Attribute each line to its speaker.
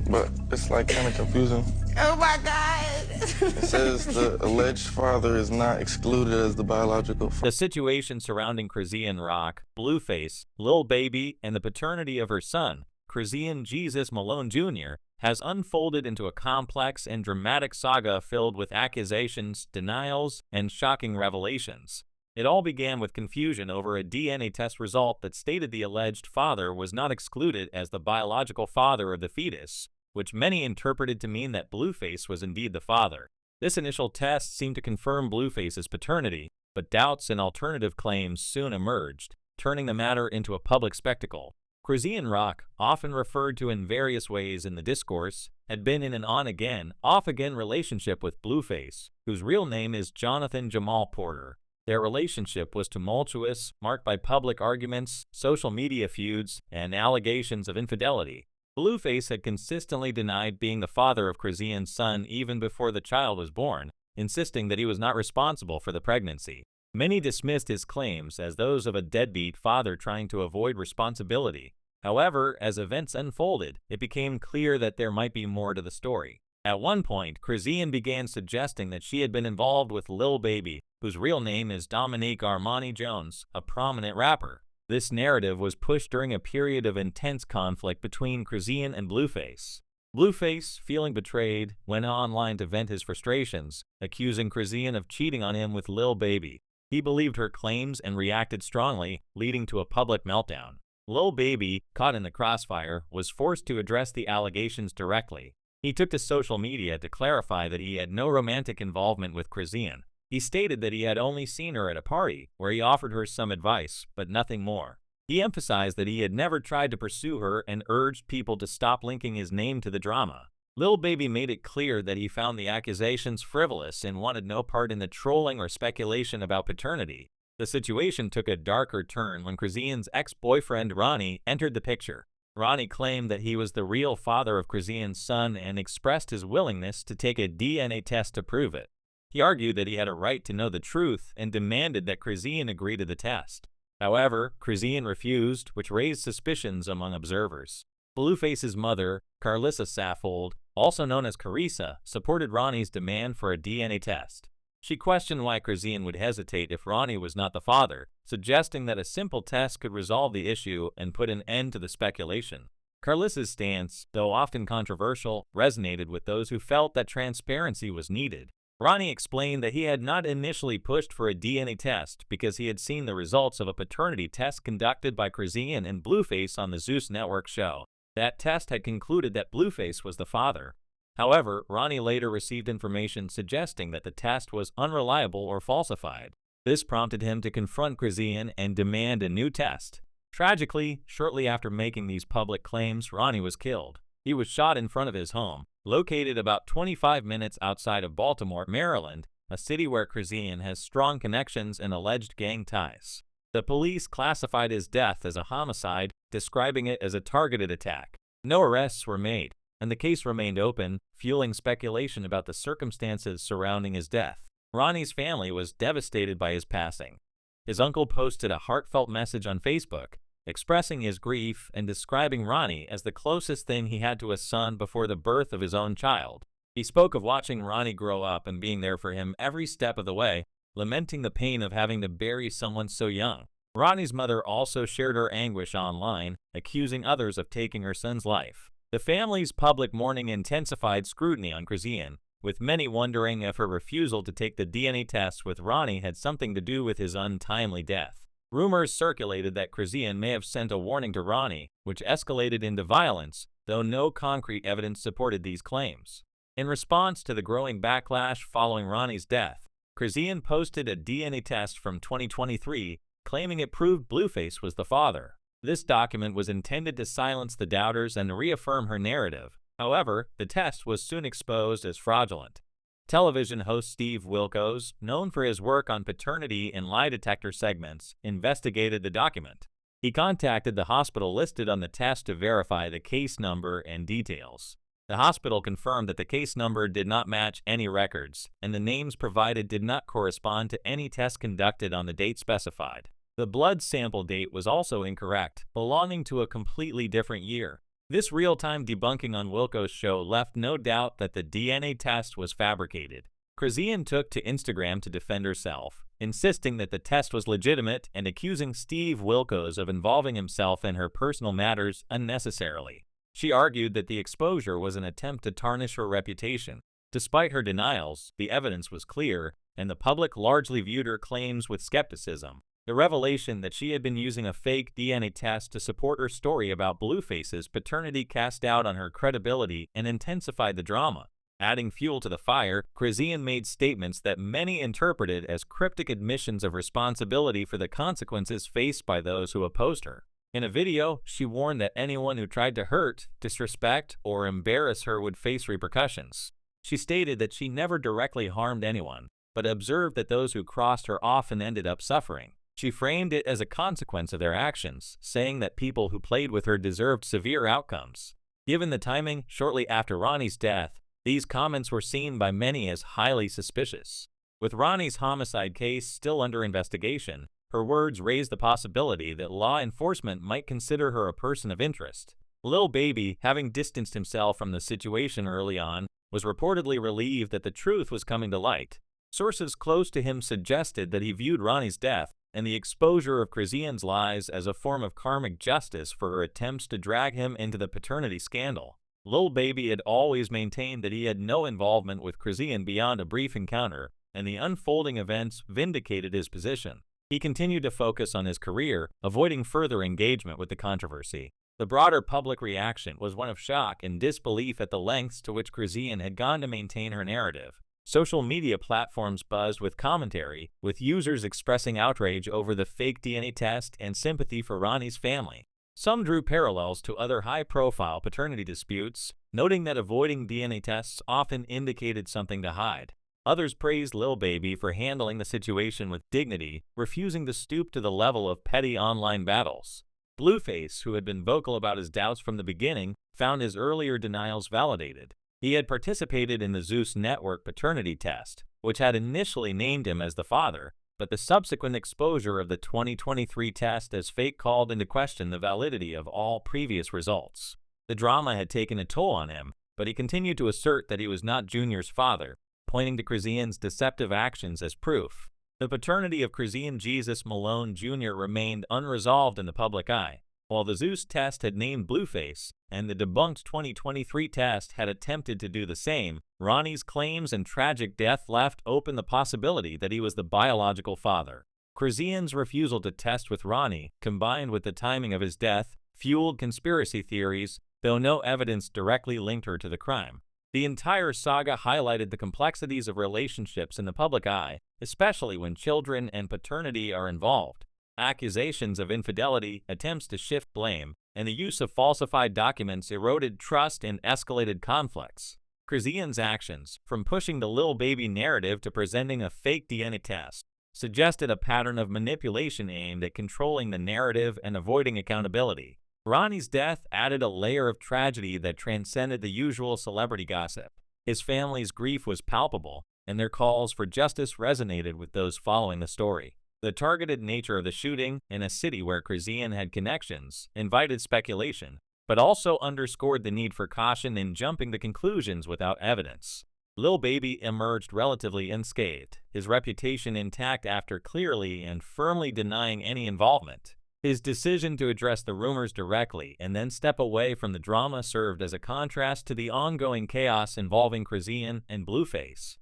Speaker 1: but it's like kind of confusing.
Speaker 2: Oh my God.
Speaker 1: It says the alleged father is not excluded as the biological father.
Speaker 3: The situation surrounding Chrisean Rock, Blueface, Lil Baby, and the paternity of her son, Chrisean Jesus Malone Jr., has unfolded into a complex and dramatic saga filled with accusations, denials, and shocking revelations. It all began with confusion over a DNA test result that stated the alleged father was not excluded as the biological father of the fetus, which many interpreted to mean that Blueface was indeed the father. This initial test seemed to confirm Blueface's paternity, but doubts and alternative claims soon emerged, turning the matter into a public spectacle. Chrisean Rock, often referred to in various ways in the discourse, had been in an on-again, off-again relationship with Blueface, whose real name is Jonathan Jamal Porter. Their relationship was tumultuous, marked by public arguments, social media feuds, and allegations of infidelity. Blueface had consistently denied being the father of Chrisean's son even before the child was born, insisting that he was not responsible for the pregnancy. Many dismissed his claims as those of a deadbeat father trying to avoid responsibility. However, as events unfolded, it became clear that there might be more to the story. At one point, Chrisean began suggesting that she had been involved with Lil Baby, whose real name is Dominique Armani Jones, a prominent rapper. This narrative was pushed during a period of intense conflict between Chrisean and Blueface. Blueface, feeling betrayed, went online to vent his frustrations, accusing Chrisean of cheating on him with Lil Baby. He believed her claims and reacted strongly, leading to a public meltdown. Lil Baby, caught in the crossfire, was forced to address the allegations directly. He took to social media to clarify that he had no romantic involvement with Chrisean. He stated that he had only seen her at a party, where he offered her some advice, but nothing more. He emphasized that he had never tried to pursue her and urged people to stop linking his name to the drama. Lil Baby made it clear that he found the accusations frivolous and wanted no part in the trolling or speculation about paternity. The situation took a darker turn when Chrisean's ex-boyfriend Ronnie entered the picture. Ronnie claimed that he was the real father of Chrisean's son and expressed his willingness to take a DNA test to prove it. He argued that he had a right to know the truth and demanded that Chrisean agree to the test. However, Chrisean refused, which raised suspicions among observers. Blueface's mother, Carlissa Saffold, also known as Carissa, supported Ronnie's demand for a DNA test. She questioned why Chrisean would hesitate if Ronnie was not the father, suggesting that a simple test could resolve the issue and put an end to the speculation. Carlissa's stance, though often controversial, resonated with those who felt that transparency was needed. Ronnie explained that he had not initially pushed for a DNA test because he had seen the results of a paternity test conducted by Chrisean and Blueface on the Zeus Network show. That test had concluded that Blueface was the father. However, Ronnie later received information suggesting that the test was unreliable or falsified. This prompted him to confront Chrisean and demand a new test. Tragically, shortly after making these public claims, Ronnie was killed. He was shot in front of his home, located about 25 minutes outside of Baltimore, Maryland, a city where Chrisean has strong connections and alleged gang ties. The police classified his death as a homicide, describing it as a targeted attack. No arrests were made, and the case remained open, fueling speculation about the circumstances surrounding his death. Ronnie's family was devastated by his passing. His uncle posted a heartfelt message on Facebook, expressing his grief and describing Ronnie as the closest thing he had to a son before the birth of his own child. He spoke of watching Ronnie grow up and being there for him every step of the way, lamenting the pain of having to bury someone so young. Ronnie's mother also shared her anguish online, accusing others of taking her son's life. The family's public mourning intensified scrutiny on Chrisean, with many wondering if her refusal to take the DNA test with Ronnie had something to do with his untimely death. Rumors circulated that Chrisean may have sent a warning to Ronnie, which escalated into violence, though no concrete evidence supported these claims. In response to the growing backlash following Ronnie's death, Chrisean posted a DNA test from 2023, claiming it proved Blueface was the father. This document was intended to silence the doubters and reaffirm her narrative. However, the test was soon exposed as fraudulent. Television host Steve Wilkos, known for his work on paternity and lie detector segments, investigated the document. He contacted the hospital listed on the test to verify the case number and details. The hospital confirmed that the case number did not match any records, and the names provided did not correspond to any test conducted on the date specified. The blood sample date was also incorrect, belonging to a completely different year. This real-time debunking on Wilco's show left no doubt that the DNA test was fabricated. Chrisean took to Instagram to defend herself, insisting that the test was legitimate and accusing Steve Wilkos of involving himself in her personal matters unnecessarily. She argued that the exposure was an attempt to tarnish her reputation. Despite her denials, the evidence was clear, and the public largely viewed her claims with skepticism. The revelation that she had been using a fake DNA test to support her story about Blueface's paternity cast doubt on her credibility and intensified the drama. Adding fuel to the fire, Chrisean made statements that many interpreted as cryptic admissions of responsibility for the consequences faced by those who opposed her. In a video, she warned that anyone who tried to hurt, disrespect, or embarrass her would face repercussions. She stated that she never directly harmed anyone, but observed that those who crossed her often ended up suffering. She framed it as a consequence of their actions, saying that people who played with her deserved severe outcomes. Given the timing, shortly after Ronnie's death, these comments were seen by many as highly suspicious. With Ronnie's homicide case still under investigation, her words raised the possibility that law enforcement might consider her a person of interest. Lil Baby, having distanced himself from the situation early on, was reportedly relieved that the truth was coming to light. Sources close to him suggested that he viewed Ronnie's death and the exposure of Chrisean's lies as a form of karmic justice for her attempts to drag him into the paternity scandal. Lil Baby had always maintained that he had no involvement with Chrisean beyond a brief encounter, and the unfolding events vindicated his position. He continued to focus on his career, avoiding further engagement with the controversy. The broader public reaction was one of shock and disbelief at the lengths to which Chrisean had gone to maintain her narrative. Social media platforms buzzed with commentary, with users expressing outrage over the fake DNA test and sympathy for Ronnie's family. Some drew parallels to other high-profile paternity disputes, noting that avoiding DNA tests often indicated something to hide. Others praised Lil Baby for handling the situation with dignity, refusing to stoop to the level of petty online battles. Blueface, who had been vocal about his doubts from the beginning, found his earlier denials validated. He had participated in the Zeus Network paternity test, which had initially named him as the father, but the subsequent exposure of the 2023 test as fake called into question the validity of all previous results. The drama had taken a toll on him, but he continued to assert that he was not Junior's father, pointing to Chrisean's deceptive actions as proof. The paternity of Chrisean Jesus Malone Jr. remained unresolved in the public eye. While the Zeus test had named Blueface, and the debunked 2023 test had attempted to do the same, Ronnie's claims and tragic death left open the possibility that he was the biological father. Chrisean's refusal to test with Ronnie, combined with the timing of his death, fueled conspiracy theories, though no evidence directly linked her to the crime. The entire saga highlighted the complexities of relationships in the public eye, especially when children and paternity are involved. Accusations of infidelity, attempts to shift blame, and the use of falsified documents eroded trust and escalated conflicts. Chrisean's actions, from pushing the Lil Baby narrative to presenting a fake DNA test, suggested a pattern of manipulation aimed at controlling the narrative and avoiding accountability. Ronnie's death added a layer of tragedy that transcended the usual celebrity gossip. His family's grief was palpable, and their calls for justice resonated with those following the story. The targeted nature of the shooting, in a city where Chrisean had connections, invited speculation, but also underscored the need for caution in jumping to conclusions without evidence. Lil Baby emerged relatively unscathed, his reputation intact after clearly and firmly denying any involvement. His decision to address the rumors directly and then step away from the drama served as a contrast to the ongoing chaos involving Chrisean and Blueface.